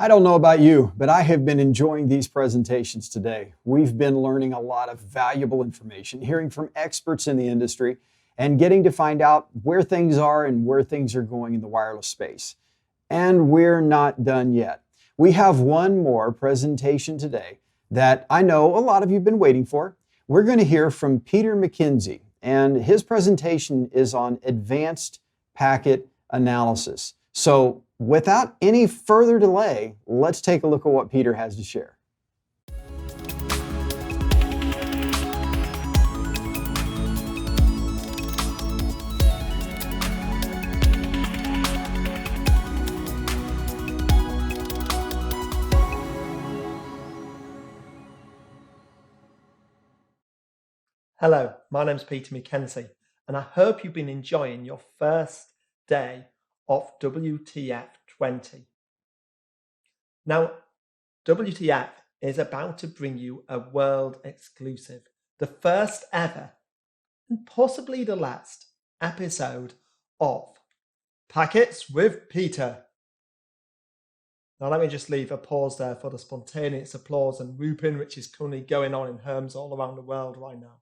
I don't know about you, but I have been enjoying these presentations today. We've been learning a lot of valuable information, hearing from experts in the industry, and getting to find out where things are and where things are going in the wireless space. And we're not done yet. We have one more presentation today that I know a lot of you have been waiting for. We're going to hear from Peter Mackenzie, and his presentation is on advanced packet analysis. So without any further delay, let's take a look at what Peter has to share. Hello, my name's Peter Mackenzie, and I hope you've been enjoying your first day of WTF 20. Now, WTF is about to bring you a world exclusive, the first ever, and possibly the last, episode of Packets with Peter. Now let me just leave a pause there for the spontaneous applause and whooping which is currently going on in homes all around the world right now.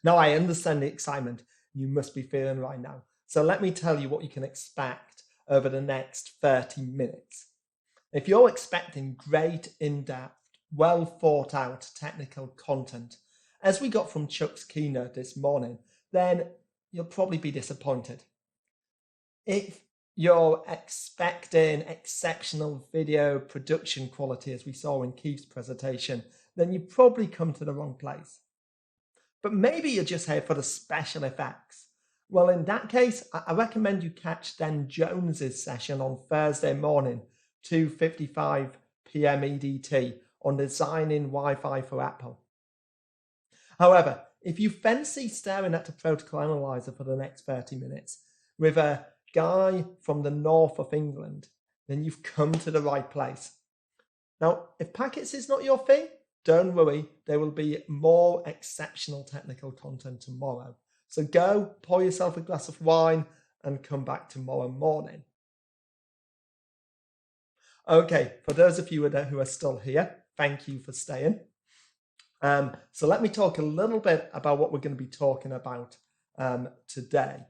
Now, I understand the excitement you must be feeling right now. So let me tell you what you can expect over the next 30 minutes. If you're expecting great, in-depth, well thought out technical content, as we got from Chuck's keynote this morning, then you'll probably be disappointed. If you're expecting exceptional video production quality, as we saw in Keith's presentation, then you've probably come to the wrong place. But maybe you're just here for the special effects. Well, in that case, I recommend you catch Dan Jones's session on Thursday morning, 2:55 p.m. EDT, on designing Wi-Fi for Apple. However, if you fancy staring at the protocol analyzer for the next 30 minutes with a guy from the north of England, then you've come to the right place. Now, if packets is not your thing, don't worry, there will be more exceptional technical content tomorrow. So go, pour yourself a glass of wine and come back tomorrow morning. Okay, for those of you who are still here, thank you for staying. So let me talk a little bit about what we're going to be talking about today.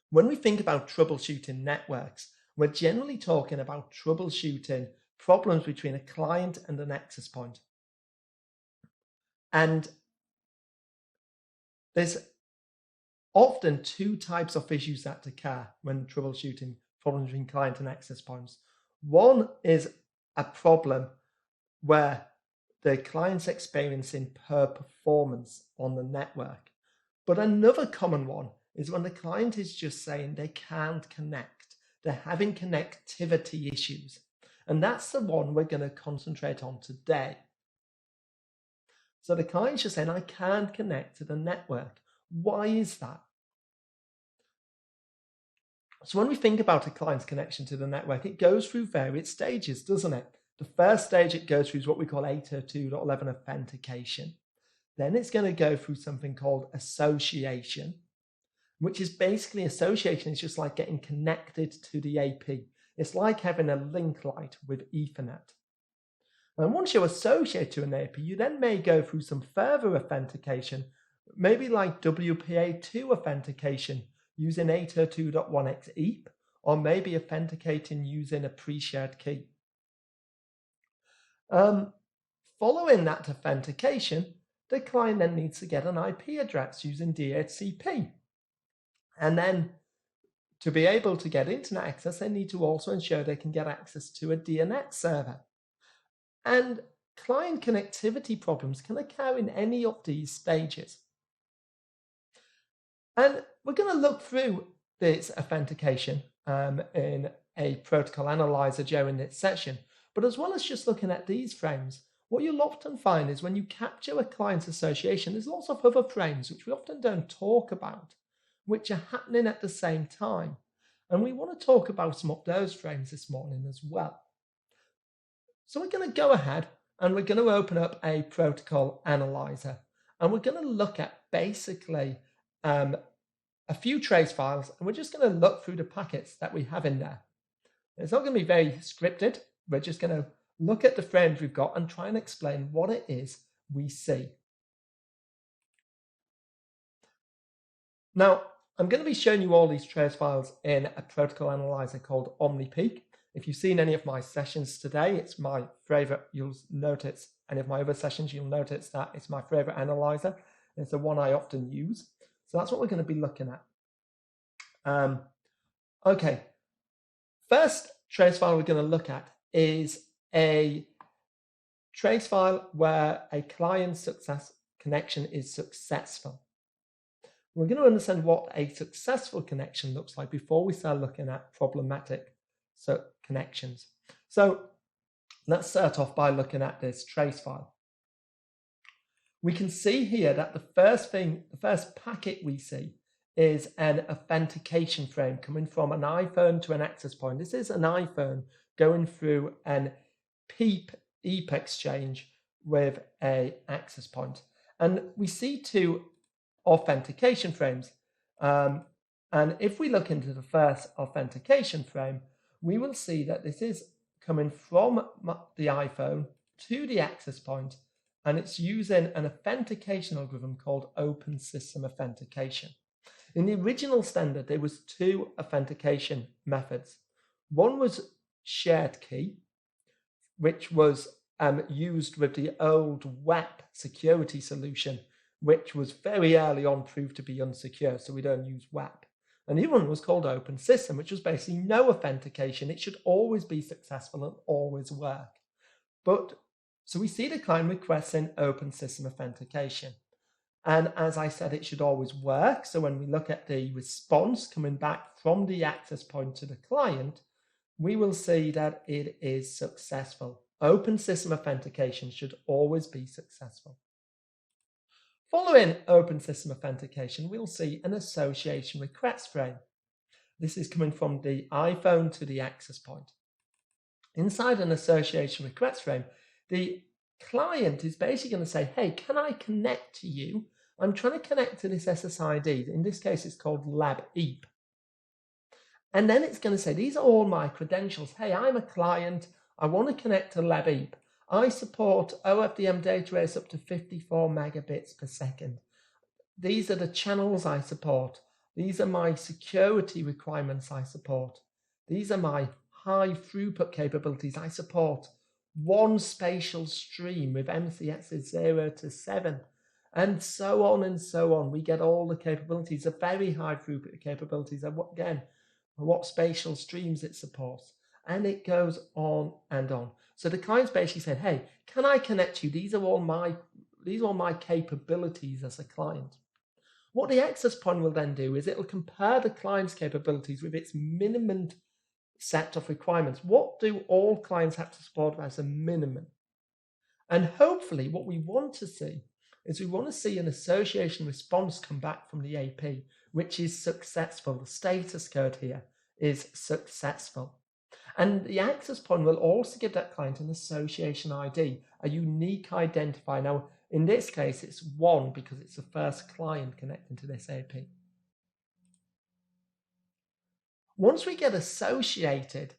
When we think about troubleshooting networks, we're generally talking about troubleshooting problems between a client and an access point. And there's often two types of issues that occur when troubleshooting problems between client and access points. One is a problem where the client's experiencing poor performance on the network. But another common one is when the client is just saying they can't connect. They're having connectivity issues. And that's the one we're going to concentrate on today. So the client's just saying, I can't connect to the network. Why is that? So when we think about a client's connection to the network, it goes through various stages, doesn't it? The first stage it goes through is what we call 802.11 authentication. Then it's going to go through something called association, which is basically association is just like getting connected to the AP. It's like having a link light with Ethernet. And once you associate to an AP, you then may go through some further authentication, maybe like WPA2 authentication using 802.1x EAP, or maybe authenticating using a pre-shared key. Following that authentication, the client then needs to get an IP address using DHCP. And then to be able to get internet access, they need to also ensure they can get access to a DNS server. And client connectivity problems can occur in any of these stages. And we're going to look through this authentication in a protocol analyzer during this session. But as well as just looking at these frames, what you'll often find is when you capture a client association, there's lots of other frames which we often don't talk about, which are happening at the same time. And we want to talk about some of those frames this morning as well. So we're going to go ahead and we're going to open up a protocol analyzer. And we're going to look at basically a few trace files, and we're just going to look through the packets that we have in there. It's not going to be very scripted. We're just going to look at the frames we've got and try and explain what it is we see. Now, I'm going to be showing you all these trace files in a protocol analyzer called OmniPeak. If you've seen any of my sessions today, it's my favorite. You'll notice any of my other sessions, you'll notice that it's my favorite analyzer. It's the one I often use. So that's what we're going to be looking at. Okay. First trace file we're going to look at is a trace file where a client success connection is successful. We're going to understand what a successful connection looks like before we start looking at problematic connections. So let's start off by looking at this trace file. We can see here that the first packet we see is an authentication frame coming from an iPhone to an access point. This is an iPhone going through an PEEP exchange with an access point. And we see two authentication frames. And if we look into the first authentication frame, we will see that this is coming from the iPhone to the access point, and it's using an authentication algorithm called Open System Authentication. In the original standard, there was two authentication methods. One was shared key, which was used with the old WAP security solution, which was very early on proved to be unsecure, so we don't use WAP. And the other one was called Open System, which was basically no authentication. It should always be successful and always work. So we see the client requesting Open System Authentication. And as I said, it should always work. So when we look at the response coming back from the access point to the client, we will see that it is successful. Open System Authentication should always be successful. Following Open System Authentication, we'll see an association request frame. This is coming from the iPhone to the access point. Inside an association request frame, the client is basically going to say, hey, can I connect to you? I'm trying to connect to this SSID. In this case, it's called Lab EAP. And then it's going to say, these are all my credentials. Hey, I'm a client. I want to connect to Lab EAP. I support OFDM data rates up to 54 megabits per second. These are the channels I support. These are my security requirements I support. These are my high throughput capabilities. I support one spatial stream with MCSs 0 to 7, and so on and so on. We get all the capabilities, the very high throughput capabilities, and what spatial streams it supports. And it goes on and on. So the client's basically said, hey, can I connect you? These are all my capabilities as a client. What the access point will then do is it will compare the client's capabilities with its minimum set of requirements. What do all clients have to support as a minimum? And hopefully what we want to see is we want to see an association response come back from the AP, which is successful. The status code here is successful. And the access point will also give that client an association ID, a unique identifier. Now, in this case, it's 1 because it's the first client connecting to this AP. Once we get associated,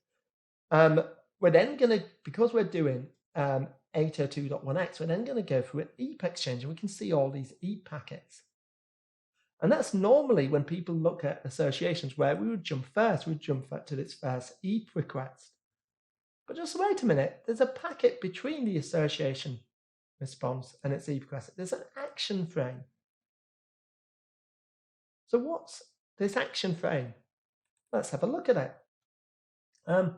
we're then going to, because we're doing 802.1x, we're then going to go through an EAP exchange, and we can see all these EAP packets. And that's normally when people look at associations where we would jump first, we would jump to this first EAP request. But just wait a minute, there's a packet between the association response and its EAP request. There's an action frame. So what's this action frame? Let's have a look at it. And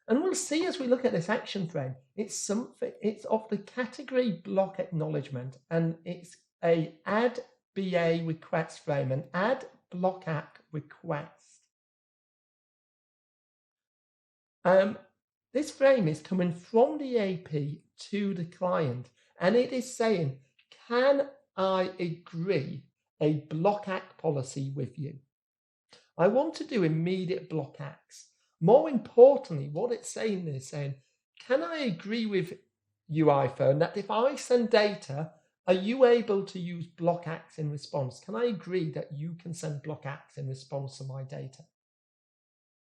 we'll see as we look at this action frame, it's of the category block acknowledgement, and it's a add BA request frame, an add blockac request. This frame is coming from the AP to the client, and it is saying, can I agree a blockac policy with you? I want to do immediate blockacs. More importantly, what it's saying is saying, can I agree with you, iPhone, that if I send data, are you able to use blockacs in response? Can I agree that you can send blockacs in response to my data?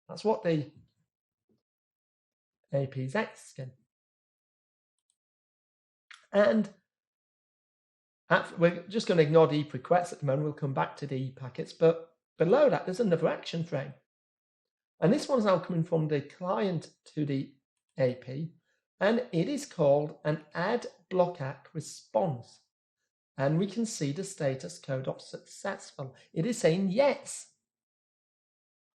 That's what the AP is asking. And we're just going to ignore the EP requests at the moment. We'll come back to the EP packets, but below that, there's another action frame. And this one's now coming from the client to the AP, and it is called an add block-act response. And we can see the status code of successful. It is saying, yes,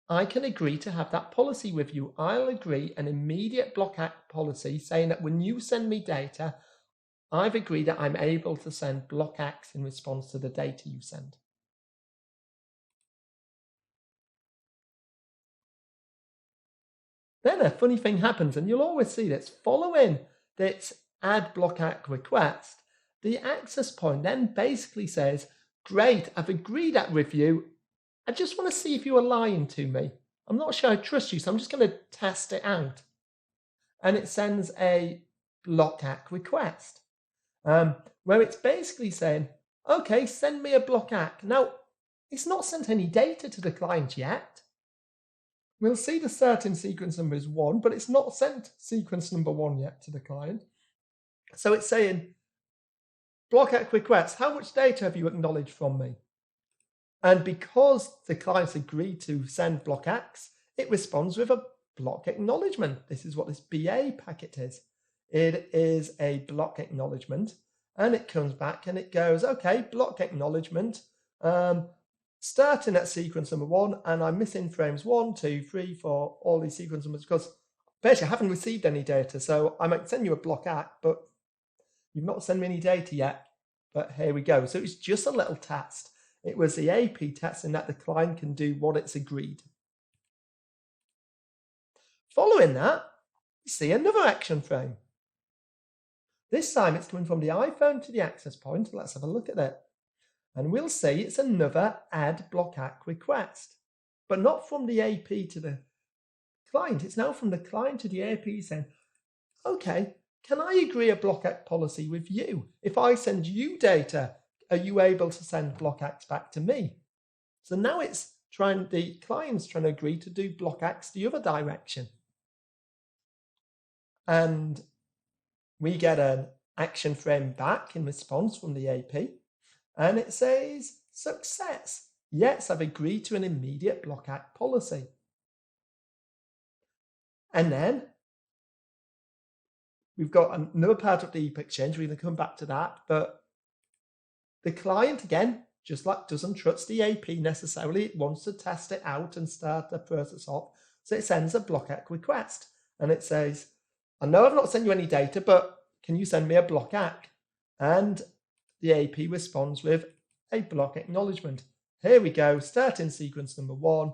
I can agree to have that policy with you. I'll agree an immediate block-act policy saying that when you send me data, I've agreed that I'm able to send block-acts in response to the data you send. Then a funny thing happens, and you'll always see this. Following this add block-act request, the access point then basically says, great, I've agreed that with you. I just want to see if you are lying to me. I'm not sure I trust you, so I'm just going to test it out. And it sends a block-act request, where it's basically saying, okay, send me a block-act. Now, it's not sent any data to the client yet. We'll see the certain sequence number is 1, but it's not sent sequence number 1 yet to the client. So it's saying, block-act request, how much data have you acknowledged from me? And because the client's agreed to send block-acts, it responds with a block acknowledgement. This is what this BA packet is. It is a block acknowledgement, and it comes back and it goes, okay, block acknowledgement, starting at sequence number 1, and I'm missing frames 1, 2, 3, 4, all these sequence numbers, because basically I haven't received any data. So I might send you a block-act, but you've not sent me any data yet. But here we go. So it's just a little test. It was the AP testing that the client can do what it's agreed. Following that, you see another action frame. This time it's coming from the iPhone to the access point. Let's have a look at it. And we'll see it's another add block-act request, but not from the AP to the client. It's now from the client to the AP saying, okay, can I agree a block-act policy with you? If I send you data, are you able to send block-acts back to me? So now it's the client's trying to agree to do block-acts the other direction. And we get an action frame back in response from the AP, and it says, success. Yes, I've agreed to an immediate block-act policy. And then we've got another part of the EP exchange. We're going to come back to that, but the client, again, just like doesn't trust the AP necessarily. It wants to test it out and start the process off. So it sends a block-act request, and it says, I know I've not sent you any data, but can you send me a block-act? And the AP responds with a block acknowledgement. Here we go, starting sequence number 1.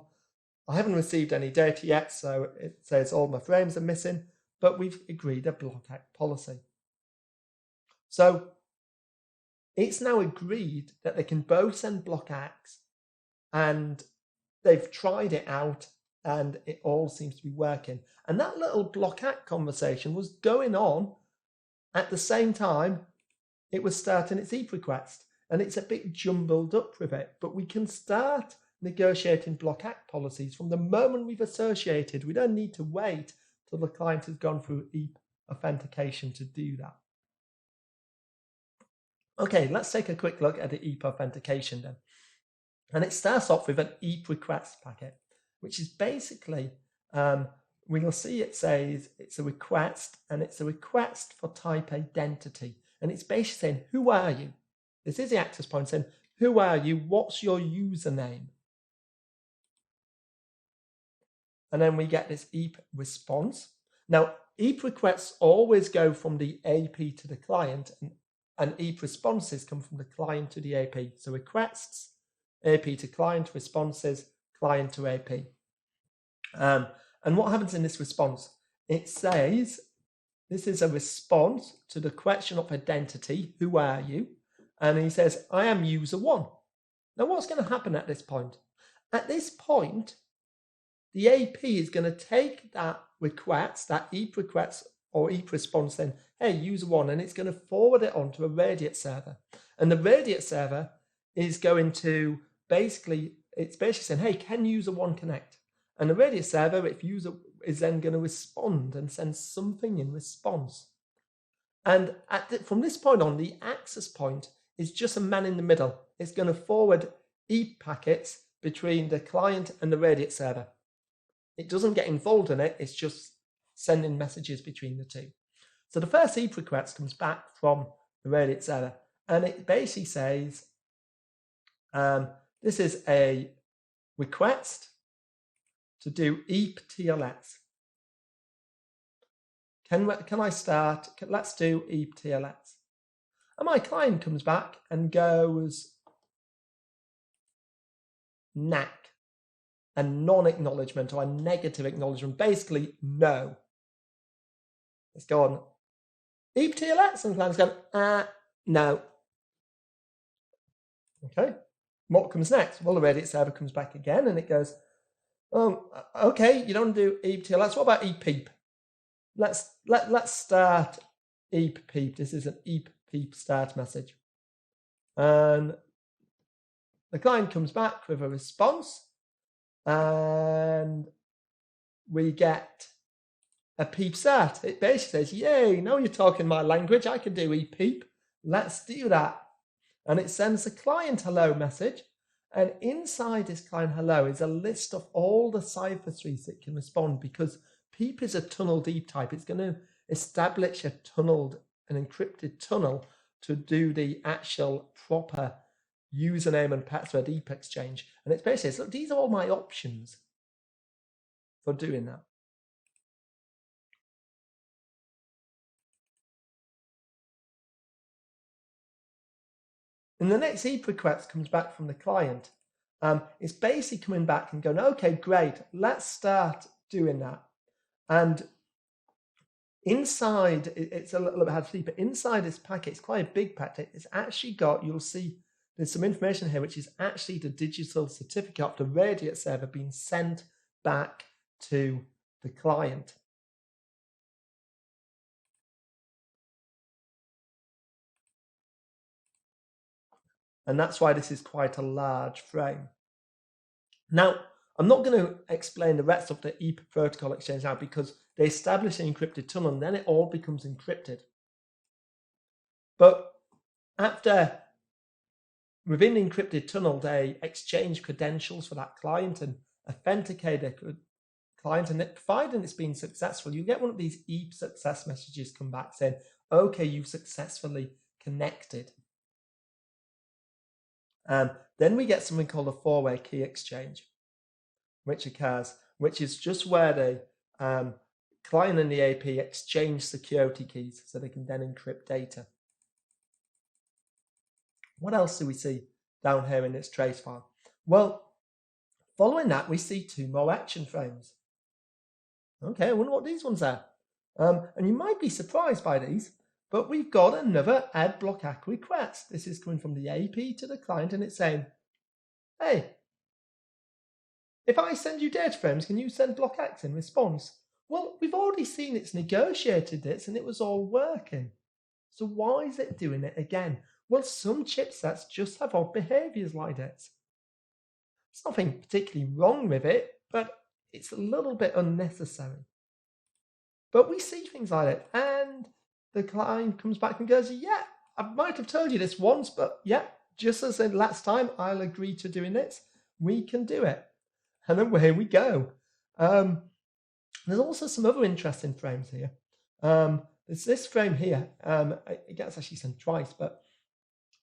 I haven't received any data yet, so it says all my frames are missing, but we've agreed a block-act policy. So it's now agreed that they can both send block-acts, and they've tried it out, and it all seems to be working. And that little block-act conversation was going on at the same time it was starting its EP request, and it's a bit jumbled up with it, but we can start negotiating block-act policies from the moment we've associated. We don't need to wait till the client has gone through EP authentication to do that. Okay, let's take a quick look at the EP authentication then. And it starts off with an EP request packet, which is basically, we'll see it says it's a request, and it's a request for type identity. And it's basically saying, who are you? This is the access point saying, who are you? What's your username? And then we get this EP response. Now, EP requests always go from the AP to the client, and EP responses come from the client to the AP. So requests, AP to client, responses, client to AP. And what happens in this response? It says, this is a response to the question of identity, who are you? And he says, I am user 1. Now what's going to happen at this point? At this point, the AP is going to take that request, that EP request or EP response then, hey, user 1, and it's going to forward it on to a Radiat server. And the Radiat server is going to it's basically saying, hey, can user 1 connect? And the Radiat server, is then going to respond and send something in response. And from this point on, the access point is just a man in the middle. It's going to forward EAP packets between the client and the Radiat server. It doesn't get involved in it. It's just sending messages between the two. So the first EAP request comes back from the Radiat server, and it basically says, this is a request to do EAP TLS. Can I start? Let's do EAP TLS. And my client comes back and goes, NAC, a non-acknowledgement or a negative acknowledgement, basically no. Let's go on. EAP TLS, and the client's going, no. Okay, what comes next? Well, the Radiat server comes back again and it goes, oh, okay, you don't do EAP TLS. What about EAP PEEP? Let's start EAP PEEP. This is an EAP PEEP start message. And the client comes back with a response and we get a PEEP start. It basically says, yay, now you're talking my language. I can do EAP PEEP. Let's do that. And it sends the client hello message. And inside this client hello is a list of all the cipher trees that can respond, because PEEP is a tunnel deep type. It's going to establish a tunneled, an encrypted tunnel to do the actual proper username and password EAP exchange. And it's basically, look, these are all my options for doing that. And the next EAP request comes back from the client. It's basically coming back and going, okay, great, let's start doing that. And inside, it's a little bit hard to see, but inside this packet, it's quite a big packet. It's actually got, you'll see there's some information here, which is actually the digital certificate of the Radiat server being sent back to the client. And that's why this is quite a large frame. Now, I'm not going to explain the rest of the EAP protocol exchange now, because they establish an encrypted tunnel and then it all becomes encrypted. But within the encrypted tunnel, they exchange credentials for that client and authenticate their client, and providing it's been successful, you get one of these EAP success messages come back saying, okay, you've successfully connected. Then we get something called a four-way key exchange, which occurs, which is just where the client and the AP exchange security keys so they can then encrypt data. What else do we see down here in this trace file? Well, following that, we see two more action frames. Okay, I wonder what these ones are. And you might be surprised by these, but we've got another add block ACK request. This is coming from the AP to the client, and it's saying, hey, if I send you data frames, can you send block ACKs in response? Well, we've already seen it's negotiated this and it was all working. So why is it doing it again? Well, some chipsets just have odd behaviors like this. There's nothing particularly wrong with it, but it's a little bit unnecessary. But we see things like it, and the client comes back and goes, yeah, I might have told you this once, but yeah, just as in last time, I'll agree to doing this. We can do it. And away we go. There's also some other interesting frames here. There's this frame here. It gets actually sent twice, but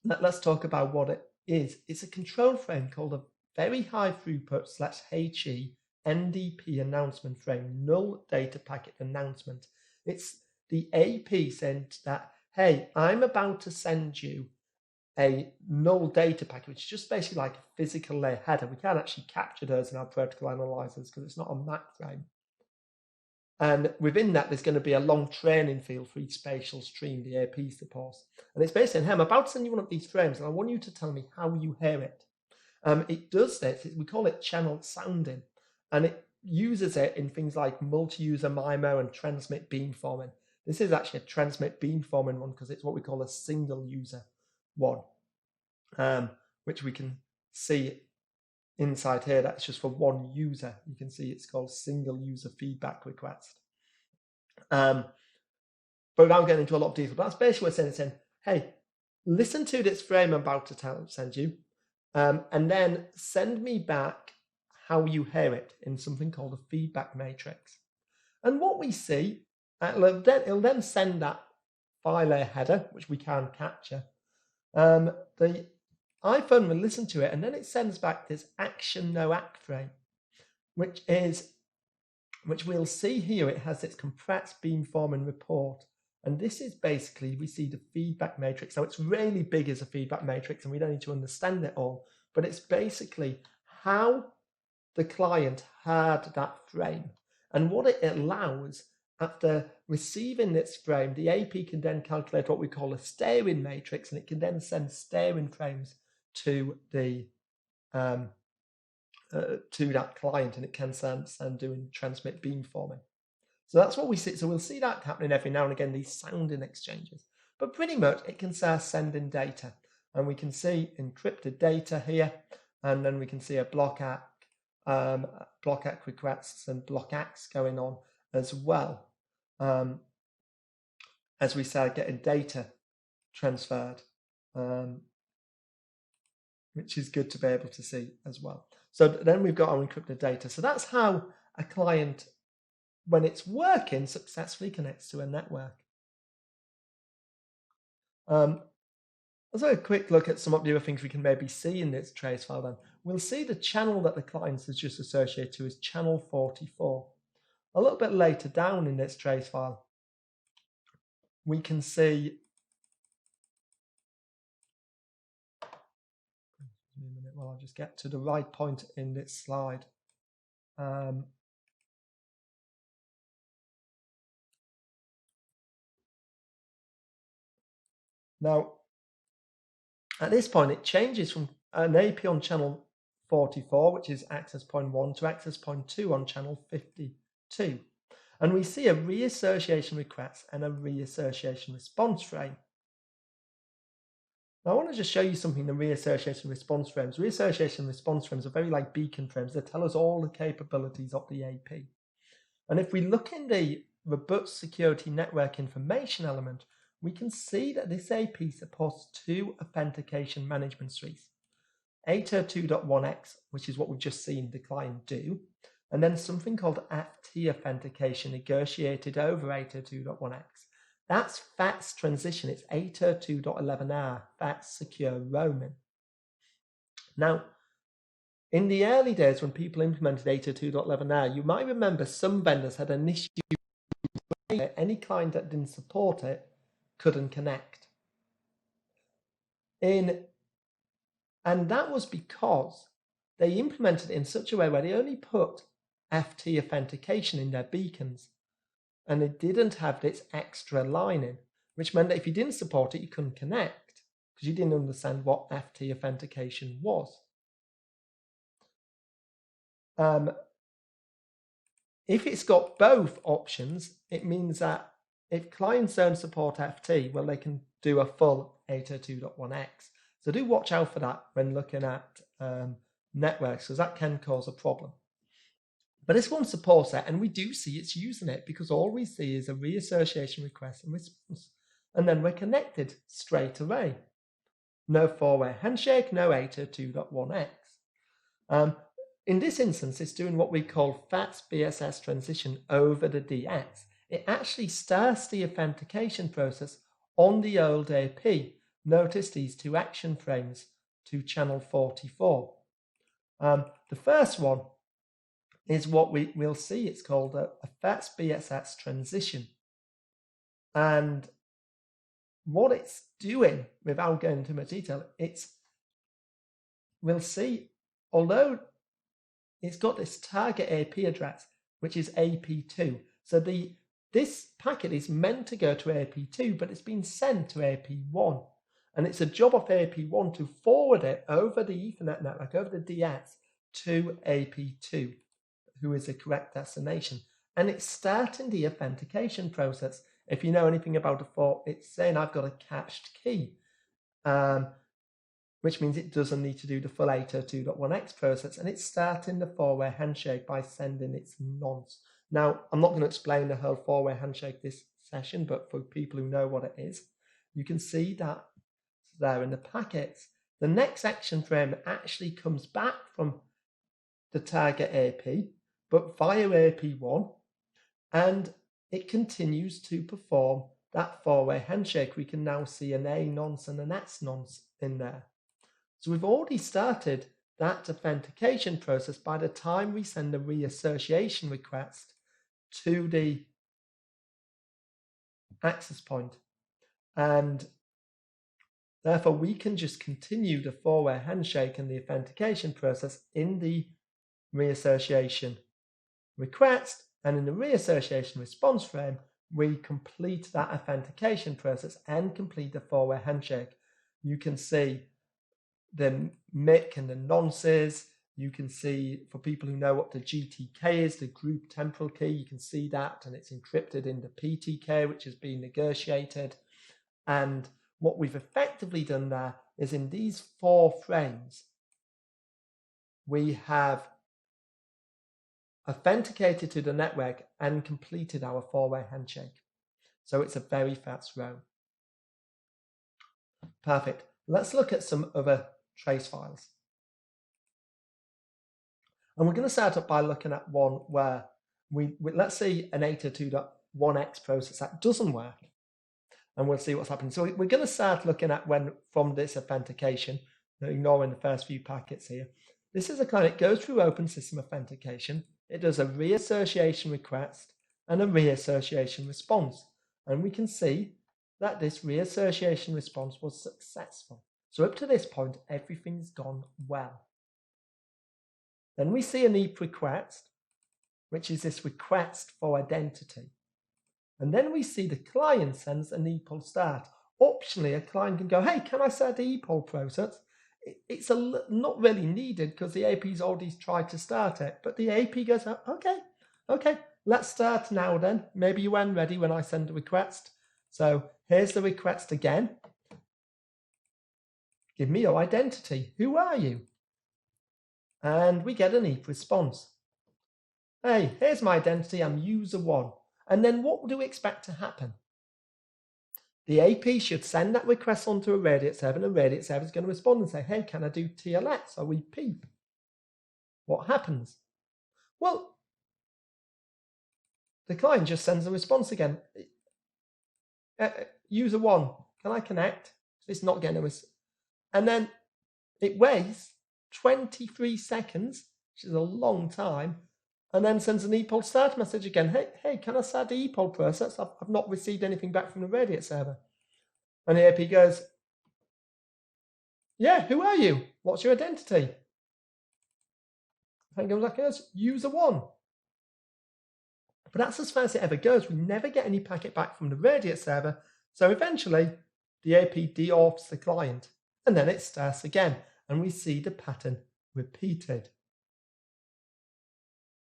let's talk about what it is. It's a control frame called a very high throughput /HE NDP announcement frame, null data packet announcement. It's the AP sent that, hey, I'm about to send you a null data packet, which is just basically like a physical layer header. We can't actually capture those in our protocol analyzers because it's not a MAC frame. And within that, there's going to be a long training field for each spatial stream the AP supports. And it's basically saying, hey, I'm about to send you one of these frames, and I want you to tell me how you hear it. It does this, we call it channel sounding, and it uses it in things like multi-user MIMO and transmit beamforming. This is actually a transmit beamforming one because it's what we call a single user one, which we can see inside here, that's just for one user. You can see it's called single user feedback request. But without getting into a lot of detail, that's basically what it's saying, hey, listen to this frame I'm about to send you, and then send me back how you hear it in something called a feedback matrix. And what we see, it'll then send that file a header, which we can capture. The iPhone will listen to it, and then it sends back this action no act frame, which we'll see here. It has its compressed beamforming report. And this is basically, we see the feedback matrix. Now it's really big as a feedback matrix, and we don't need to understand it all, but it's basically how the client heard that frame. And what it allows, after receiving this frame, the AP can then calculate what we call a steering matrix, and it can then send steering frames to the to that client, and it can send doing transmit beamforming. So that's what we see. So we'll see that happening every now and again, these sounding exchanges. But pretty much it can start sending data, and we can see encrypted data here, and then we can see a block ACK requests and block ACKs going on as well, as we start getting data transferred, which is good to be able to see as well. So then we've got our encrypted data. So that's how a client, when it's working, successfully connects to a network. Let's have a quick look at some of the other things we can maybe see in this trace file then. We'll see the channel that the client has just associated to is channel 44. A little bit later down in this trace file, we can see, a minute while I just get to the right point in this slide. Now, at this point, it changes from an AP on channel 44, which is access point 1, to access point 2 on channel 52. And we see a reassociation request and a reassociation response frame. Now, I want to just show you something, the reassociation response frames. Reassociation response frames are very like beacon frames. They tell us all the capabilities of the AP. And if we look in the robust security network information element, we can see that this AP supports two authentication management suites. 802.1x, which is what we've just seen the client do, and then something called FT authentication negotiated over 802.1x. That's FATS transition. It's 802.11r, FATS secure roaming. Now, in the early days when people implemented 802.11r, you might remember some vendors had an issue where any client that didn't support it couldn't connect. And that was because they implemented it in such a way where they only put FT authentication in their beacons, and it didn't have this extra line in, which meant that if you didn't support it, you couldn't connect because you didn't understand what FT authentication was. If it's got both options, it means that if clients don't support FT, well, they can do a full 802.1x. So do watch out for that when looking at networks, because that can cause a problem. But this one supports it, and we do see it's using it because all we see is a reassociation request and response. And then we're connected straight away. No four-way handshake, no 802.1x. In this instance, it's doing what we call FATS BSS transition over the DX. It actually starts the authentication process on the old AP. Notice these two action frames to channel 44. The first one is what we'll see. It's called a FATS BSS transition. And what it's doing, without going into much detail, we'll see, although it's got this target AP address, which is AP2. So this packet is meant to go to AP2, but it's been sent to AP1. And it's a job of AP1 to forward it over the Ethernet network, over the DS, to AP2, who is the correct destination. And it's starting the authentication process. If you know anything about the fort, it's saying I've got a cached key, which means it doesn't need to do the full 802.1x process, and it's starting the four-way handshake by sending its nonce. Now, I'm not going to explain the whole four-way handshake this session, but for people who know what it is, you can see that there in the packets. The next action frame actually comes back from the target AP, but via AP1, and it continues to perform that four-way handshake. We can now see an A nonce and an S nonce in there. So we've already started that authentication process by the time we send the reassociation request to the access point. And therefore, we can just continue the four-way handshake and the authentication process in the reassociation request, and in the reassociation response frame, we complete that authentication process and complete the four-way handshake. You can see the MIC and the nonces. You can see, for people who know what the GTK is, the group temporal key, you can see that, and it's encrypted in the PTK, which has been negotiated. And what we've effectively done there is in these 4 frames, we have authenticated to the network and completed our four-way handshake. So it's a very fast row. Perfect. Let's look at some other trace files. And we're going to start up by looking at one where let's see an 802.1x process that doesn't work. And we'll see what's happening. So we're going to start looking at when from this authentication, ignoring the first few packets here. This is a client, it goes through open system authentication. It does a reassociation request and a reassociation response. And we can see that this reassociation response was successful. So up to this point, everything's gone well. Then we see an EAP request, which is this request for identity. And then we see the client sends an EPOL start. Optionally, a client can go, hey, can I start the EPOL process? It's not really needed because the AP's already tried to start it. But the AP goes, okay, let's start now then. Maybe you weren't ready when I send a request. So here's the request again. Give me your identity. Who are you? And we get an EAP response. Hey, here's my identity. I'm user 1. And then what do we expect to happen? The AP should send that request onto a radiate server, and a radiate server is going to respond and say, hey, can I do TLS or PEEP? What happens? Well, the client just sends a response again. User 1, can I connect? It's not getting a response. And then it waits 23 seconds, which is a long time, and then sends an EPOL start message again. Hey, can I start the EPOL process? I've not received anything back from the radiate server. And the AP goes, yeah, who are you? What's your identity? And it goes like this, user 1. But that's as far as it ever goes. We never get any packet back from the radiate server. So eventually, the AP de-auths the client. And then it starts again. And we see the pattern repeated.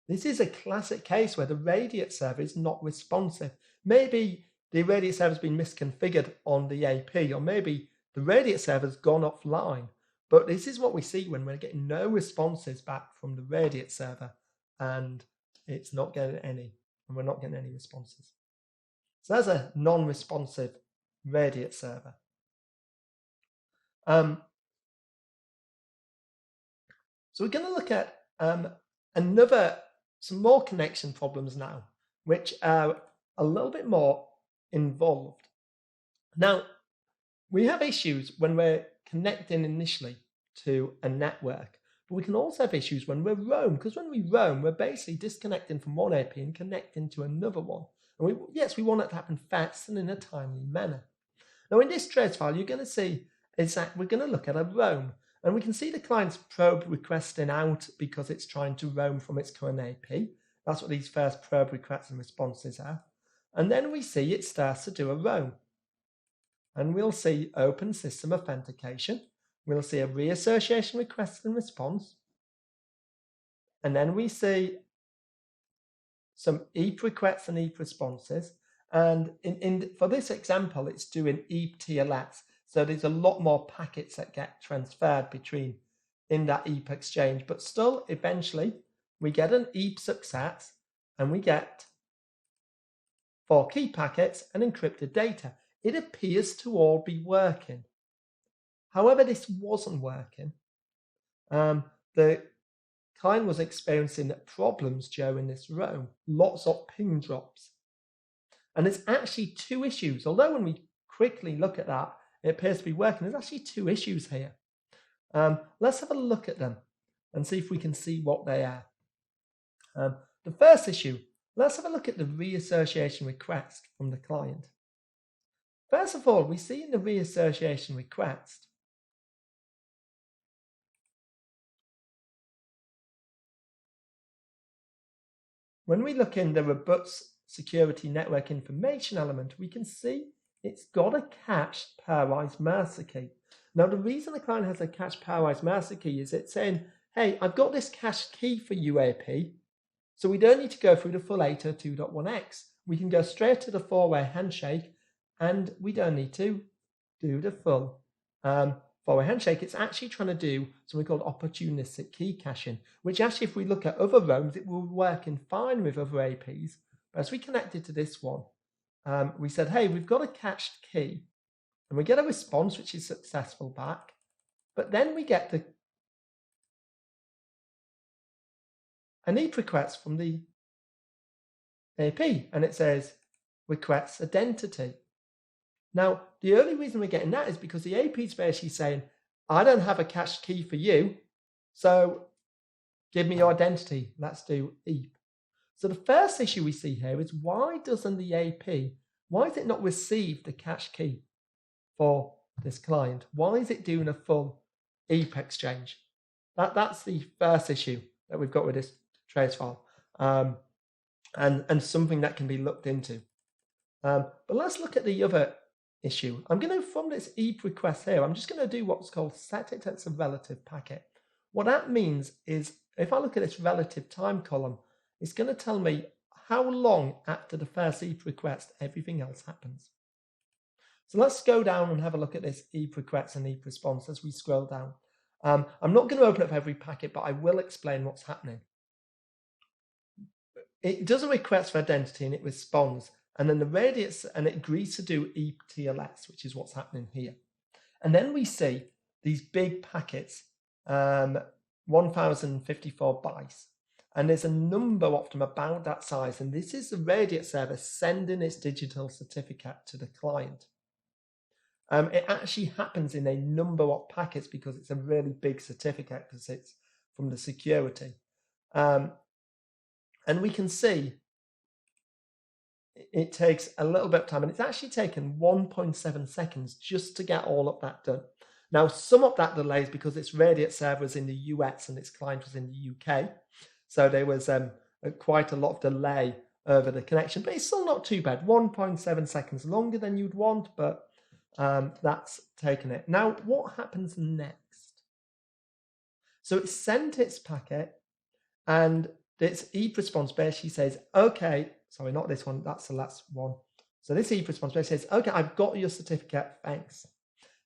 This is a classic case where the radiate server is not responsive. Maybe the radiate server has been misconfigured on the AP, or maybe the radiate server has gone offline. But this is what we see when we're getting no responses back from the radiate server, and it's not getting any, and we're not getting any responses. So that's a non-responsive radiate server. So we're going to look at some more connection problems now, which are a little bit more involved. Now, we have issues when we're connecting initially to a network, but we can also have issues when we roam, because when we roam, we're basically disconnecting from one AP and connecting to another one. And we want it to happen fast and in a timely manner. Now, in this trace file, you're going to see is that we're going to look at a roam. And we can see the client's probe requesting out because it's trying to roam from its current AP. That's what these first probe requests and responses are. And then we see it starts to do a roam. And we'll see open system authentication. We'll see a reassociation request and response. And then we see some EAP requests and EAP responses. And for this example, it's doing EAP TLS. So there's a lot more packets that get transferred between in that EAP exchange, but still eventually we get an EAP success and we get 4 key packets and encrypted data. It appears to all be working. However, this wasn't working. The client was experiencing problems during this row, lots of ping drops. And there's actually 2 issues. Although when we quickly look at that, it appears to be working, there's actually 2 issues here. Let's have a look at them and see if we can see what they are. The first issue, let's have a look at the reassociation request from the client. First of all, we see in the reassociation request when we look in the robots security network information element, we can see it's got a cached pairwise master key. Now, the reason the client has a cached pairwise master key is it's saying, hey, I've got this cached key for UAP, so we don't need to go through the full 802.1x. We can go straight to the four-way handshake, and we don't need to do the full four-way handshake. It's actually trying to do something called opportunistic key caching, which actually, if we look at other roams, it will work in fine with other APs. But as we connected to this one, we said, hey, we've got a cached key, and we get a response which is successful back, but then we get an EAP request from the AP, and it says requests identity. Now, the only reason we're getting that is because the AP is basically saying, I don't have a cached key for you, so give me your identity. Let's do EAP. So the first issue we see here is why doesn't the AP, why is it not received the cached key for this client? Why is it doing a full EAP exchange? That's the first issue that we've got with this trace file, and something that can be looked into. But let's look at the other issue. I'm going to, from this EAP request here, I'm just going to do what's called set it as a relative packet. What that means is if I look at this relative time column, it's going to tell me how long after the first EAP request everything else happens. So let's go down and have a look at this EAP request and EAP response as we scroll down. I'm not going to open up every packet, but I will explain what's happening. It does a request for identity and it responds, and then the radius, and it agrees to do EAP TLS, which is what's happening here. And then we see these big packets, 1054 bytes, and there's a number of them about that size, and this is the radius server sending its digital certificate to the client. It actually happens in a number of packets because it's a really big certificate because it's from the security. And we can see it takes a little bit of time, and it's actually taken 1.7 seconds just to get all of that done. Now, some of that delay is because its radius server was in the US and its client was in the UK. So there was quite a lot of delay over the connection, but it's still not too bad. 1.7 seconds longer than you'd want, but that's taken it. Now, what happens next? So it sent its packet, and this EAP response basically says, okay, sorry, not this one, that's the last one. So this EAP response basically says, okay, I've got your certificate, thanks.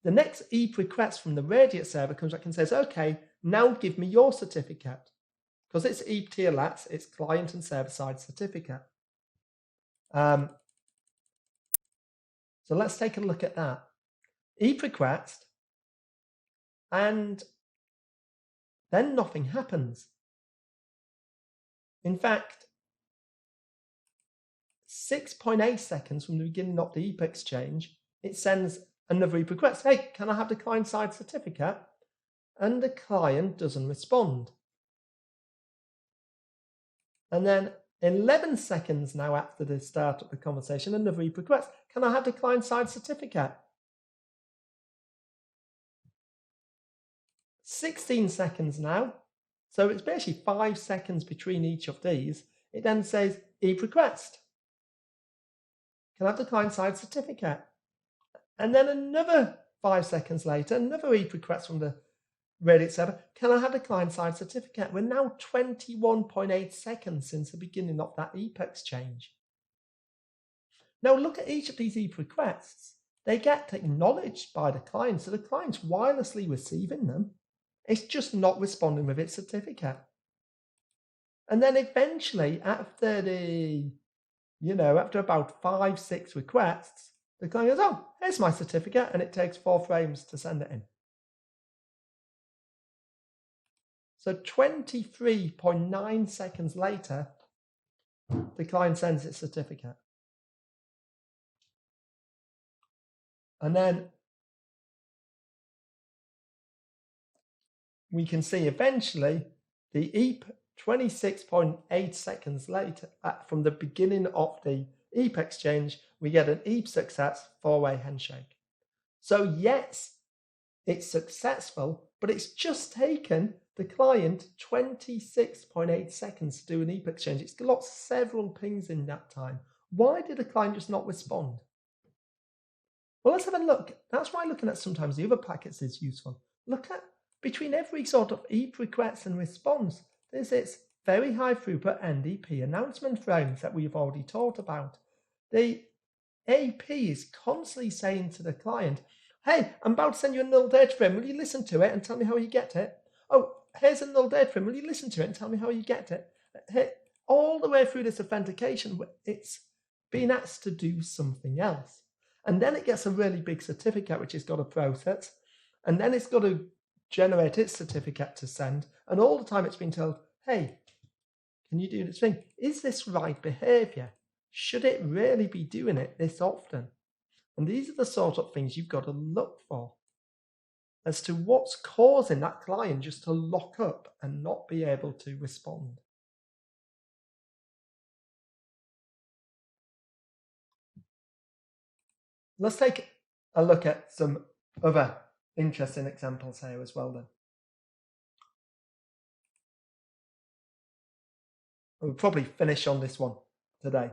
The next EAP request from the radius server comes back and says, okay, now give me your certificate. Because it's EAP TLS, it's client and server-side certificate. So let's take a look at that. EAP request, and then nothing happens. In fact, 6.8 seconds from the beginning of the EAP exchange, it sends another EAP request. Hey, can I have the client-side certificate? And the client doesn't respond. And then 11 seconds now after the start of the conversation, another EAP request. Can I have the client-side certificate? 16 seconds now. So it's basically 5 seconds between each of these. It then says EAP request. Can I have the client-side certificate? And then another 5 seconds later, another EAP request from the Reddit server. Can I have the client-side certificate? We're now 21.8 seconds since the beginning of that EAP exchange. Now look at each of these EAP requests. they get acknowledged by the client, so the client's wirelessly receiving them. It's just not responding with its certificate. And then eventually, after after about 5-6 requests, the client goes, oh, here's my certificate, and it takes 4 frames to send it in. So 23.9 seconds later, the client sends its certificate. And then we can see eventually the EAP 26.8 seconds later, from the beginning of the EAP exchange, we get an EAP success 4-way handshake. So yes, it's successful, but it's just taken the client 26.8 seconds to do an EAP exchange. It's got several pings in that time. Why did the client just not respond? Well, let's have a look. That's why looking at sometimes the other packets is useful. Look at between every sort of EAP request and response, there's this very high throughput NDP announcement frames that we've already talked about. The AP is constantly saying to the client, hey, I'm about to send you a null data frame. Will you listen to it and tell me how you get it? Oh, here's a null data frame. Will you listen to it and tell me how you get it? Hey, all the way through this authentication, it's being asked to do something else. And then it gets a really big certificate, which it's got to process. And then it's got to generate its certificate to send. And all the time it's been told, hey, can you do this thing? Is this right behavior? Should it really be doing it this often? And these are the sort of things you've got to look for as to what's causing that client just to lock up and not be able to respond. Let's take a look at some other interesting examples here as well then. We'll probably finish on this one today.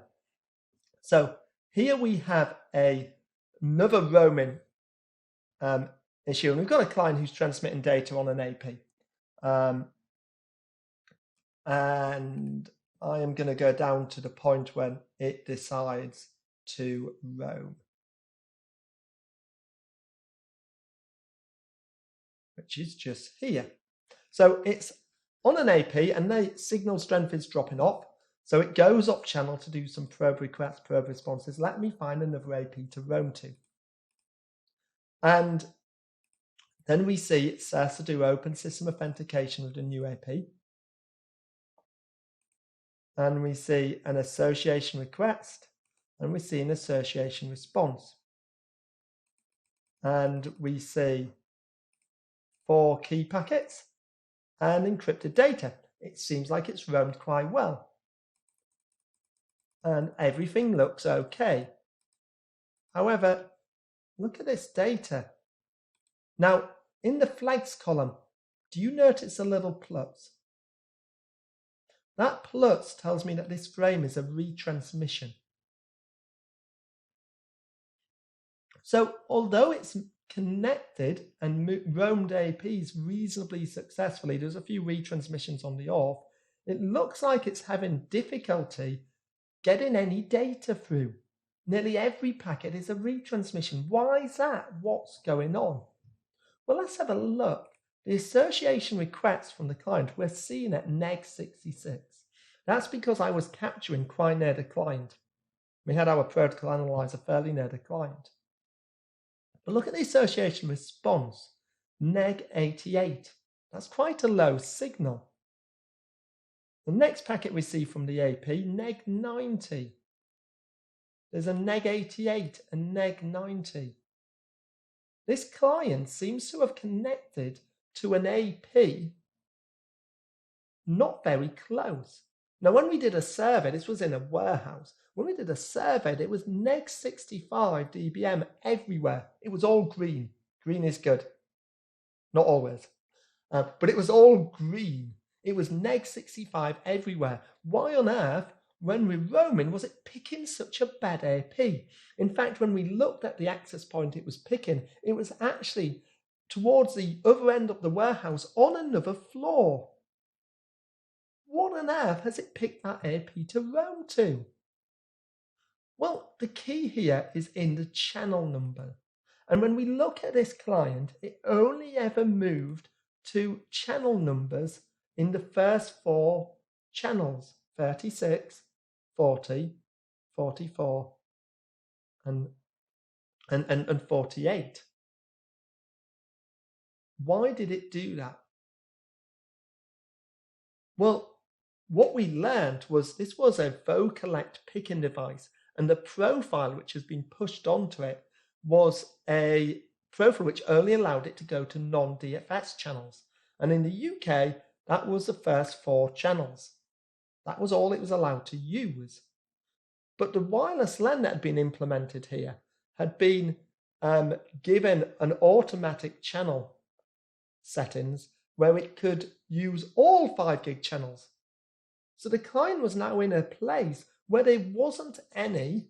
So here we have another roaming issue, and we've got a client who's transmitting data on an AP. And I am going to go down to the point when it decides to roam, which is just here. So it's on an AP and the signal strength is dropping off. So it goes up channel to do some probe requests, probe responses. Let me find another AP to roam to. And then we see it says to do open system authentication with the new AP. And we see an association request, and we see an association response. And we see 4 key packets and encrypted data. It seems like it's roamed quite well. And everything looks okay. However, look at this data. Now, in the flags column, do you notice a little plus? That plus tells me that this frame is a retransmission. So although it's connected and roamed APs reasonably successfully, there's a few retransmissions on the off, it looks like it's having difficulty getting any data through. Nearly every packet is a retransmission. Why is that? What's going on? Well, let's have a look. The association requests from the client we're seeing at neg66. That's because I was capturing quite near the client. We had our protocol analyzer fairly near the client. But look at the association response, neg88. That's quite a low signal. The next packet we see from the AP, neg90. There's a neg88 and neg90. This client seems to have connected to an AP not very close. Now, when we did a survey, this was in a warehouse. When we did a survey, it was neg 65 dBm everywhere. It was all green. Green is good. Not always. But it was all green. It was neg 65 everywhere. Why on earth, when we're roaming, was it picking such a bad AP? In fact, when we looked at the access point it was picking, it was actually towards the other end of the warehouse on another floor. What on earth has it picked that AP to roam to? Well, the key here is in the channel number. And when we look at this client, it only ever moved to channel numbers in the first four channels: 36, 40, 44, and 48. Why did it do that? Well, what we learned was this was a vocalect picking device, and the profile which has been pushed onto it was a profile which only allowed it to go to non-DFS channels. And in the UK, that was the first four channels. That was all it was allowed to use. But the wireless LAN that had been implemented here had been given an automatic channel settings where it could use all 5 gig channels. So the client was now in a place where there wasn't any.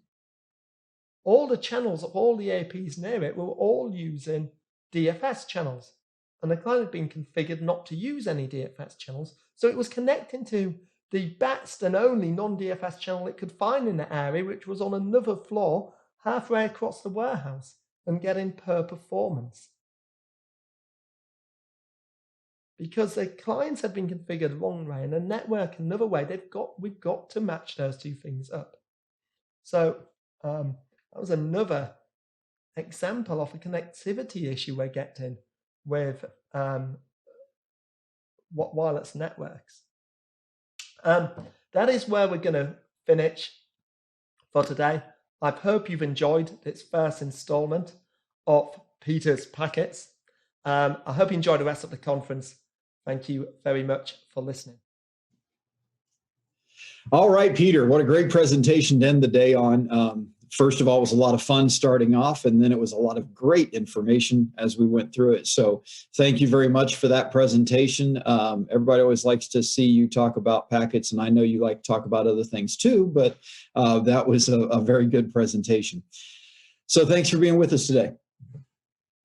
All the channels of all the APs near it were all using DFS channels. And the client had been configured not to use any DFS channels. So it was connecting to the best and only non-DFS channel it could find in the area, which was on another floor halfway across the warehouse, and getting per performance. Because the clients had been configured one way and the network another way, we've got to match those two things up. So that was another example of a connectivity issue we're getting with wireless networks. That is where we're going to finish for today. I hope you've enjoyed this first installment of Peter's Packets. I hope you enjoy the rest of the conference. Thank you very much for listening. All right, Peter, what a great presentation to end the day on. First of all, it was a lot of fun starting off, and then it was a lot of great information as we went through it. So thank you very much for that presentation. Everybody always likes to see you talk about packets, and I know you like to talk about other things too, but that was a very good presentation. So thanks for being with us today.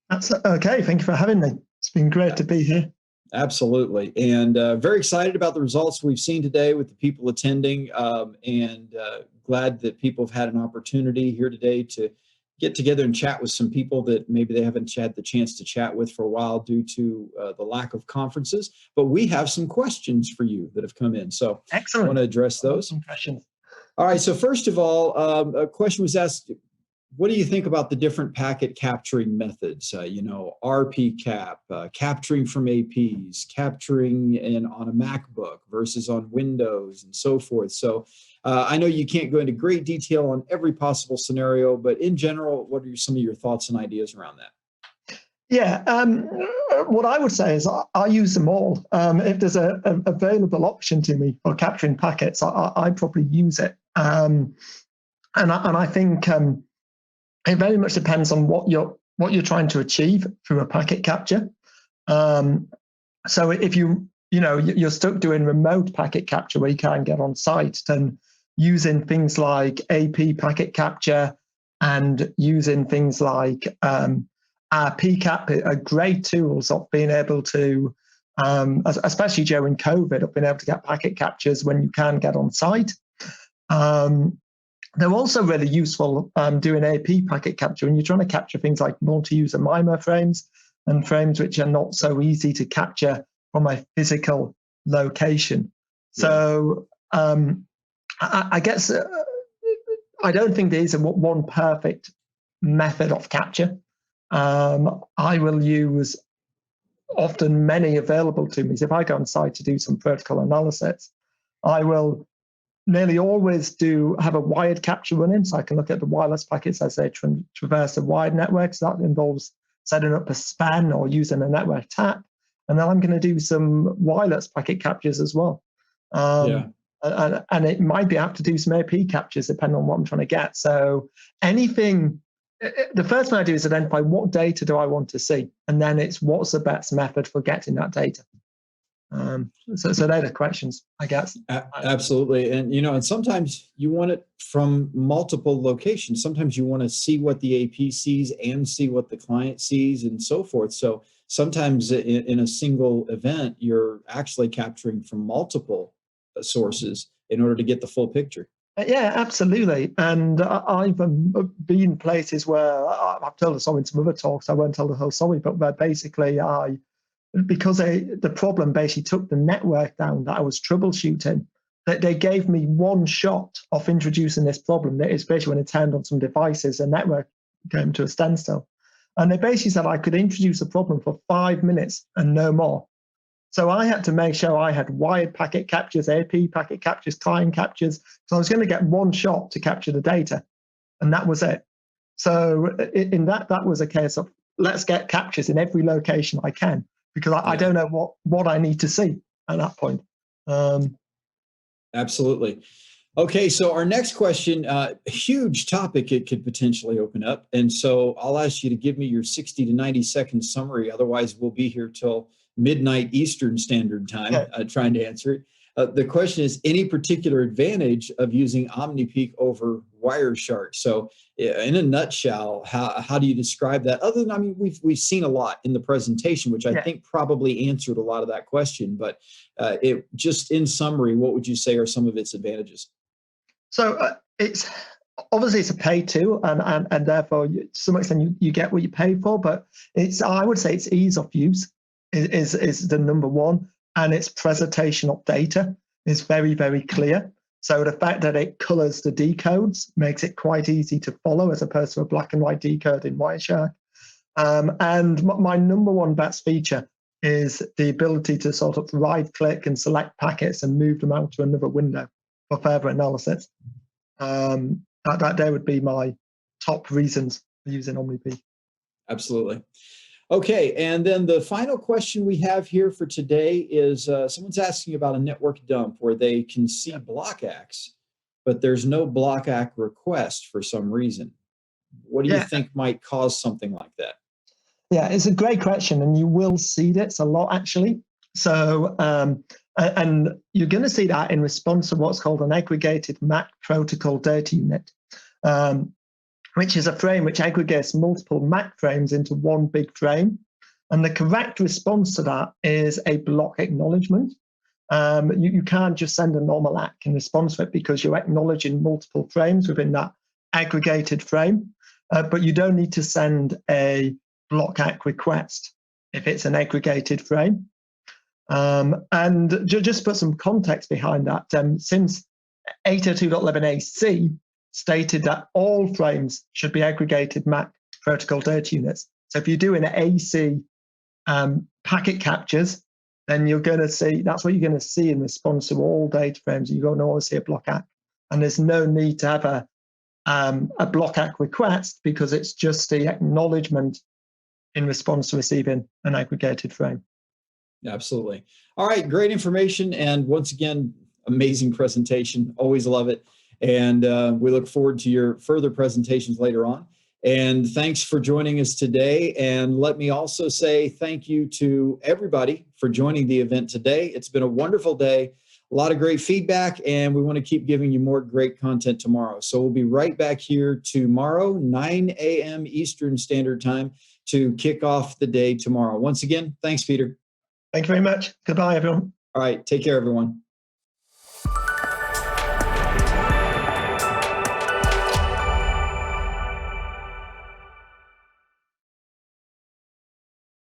That's okay. Thank you for having me. It's been great to be here. Absolutely. And very excited about the results we've seen today with the people attending, and glad that people have had an opportunity here today to get together and chat with some people that maybe they haven't had the chance to chat with for a while due to the lack of conferences. But we have some questions for you that have come in. So excellent. I want to address those. Some questions. All right. So first of all, a question was asked, what do you think about the different packet capturing methods? RP cap, capturing from APs, capturing on a MacBook versus on Windows and so forth. So I know you can't go into great detail on every possible scenario, but in general, what are some of your thoughts and ideas around that? Yeah, what I would say is I use them all. If there's an available option to me for capturing packets, I probably use it. And I think it very much depends on what you're trying to achieve through a packet capture. So if you're stuck doing remote packet capture where you can't get on site, then using things like AP packet capture and using things like RPCAP are great tools of being able to, especially during COVID, of being able to get packet captures when you can get on site. They're also really useful doing AP packet capture when you're trying to capture things like multi-user MIMO frames and frames which are not so easy to capture from a physical location. Yeah. So I guess I don't think there is one perfect method of capture. I will use often many available to me. So if I go on site to do some protocol analysis, I will nearly always have a wired capture running, so I can look at the wireless packets as they traverse the wired networks. That involves setting up a span or using a network tap. And then I'm going to do some wireless packet captures as well. And it might be apt to do some AP captures depending on what I'm trying to get. So anything, the first thing I do is identify what data do I want to see, and then it's what's the best method for getting that data. So they're the questions, I guess. Absolutely. And sometimes you want it from multiple locations. Sometimes you want to see what the AP sees and see what the client sees and so forth. So sometimes in a single event, you're actually capturing from multiple sources in order to get the full picture. Yeah, absolutely. And I've been places where I've told the story in some other talks. I won't tell the whole story, but where basically because the problem basically took the network down that I was troubleshooting, that they gave me one shot of introducing this problem. That is basically when it turned on some devices, the network came to a standstill. And they basically said I could introduce a problem for 5 minutes and no more. So I had to make sure I had wired packet captures, AP packet captures, client captures. So I was going to get one shot to capture the data, and that was it. So in that was a case of let's get captures in every location I can, because I don't know what I need to see at that point. Absolutely. Okay, so our next question, huge topic it could potentially open up. And so I'll ask you to give me your 60 to 90-second summary. Otherwise, we'll be here till midnight Eastern Standard Time trying to answer it. The question is, any particular advantage of using OmniPeak over Wireshark? So in a nutshell, how do you describe that? Other than, I mean, we've seen a lot in the presentation, which I think probably answered a lot of that question. But it just in summary, what would you say are some of its advantages? So it's obviously it's a pay tool, and therefore to some extent you get what you pay for. But I would say its ease of use is the number one, and its presentation of data is very, very clear. So the fact that it colors the decodes makes it quite easy to follow, as opposed to a black and white decode in Wireshark. And my number one best feature is the ability to sort of right click and select packets and move them out to another window for further analysis. That would be my top reasons for using OmniPeak. Absolutely. Okay, and then the final question we have here for today is someone's asking about a network dump where they can see block acts, but there's no block act request for some reason. What do you think might cause something like that? Yeah, it's a great question, and you will see this a lot actually. So, and you're going to see that in response to what's called an aggregated MAC protocol data unit, which is a frame which aggregates multiple MAC frames into one big frame. And the correct response to that is a block acknowledgement. You can't just send a normal ACK in response to it, because you're acknowledging multiple frames within that aggregated frame. But you don't need to send a block ACK request if it's an aggregated frame. And just put some context behind that, since 802.11ac stated that all frames should be aggregated MAC protocol data units. So if you're doing AC packet captures, then you're going to see, that's what you're going to see in response to all data frames. You're going to always see a block ACK. And there's no need to have a block ACK request, because it's just the acknowledgement in response to receiving an aggregated frame. Absolutely. All right, great information. And once again, amazing presentation. Always love it. And we look forward to your further presentations later on. And thanks for joining us today. And let me also say thank you to everybody for joining the event today. It's been a wonderful day, a lot of great feedback, and we want to keep giving you more great content tomorrow. So we'll be right back here tomorrow, 9 a.m. Eastern Standard Time, to kick off the day tomorrow. Once again, thanks, Peter. Thank you very much. Goodbye, everyone. All right, take care, everyone.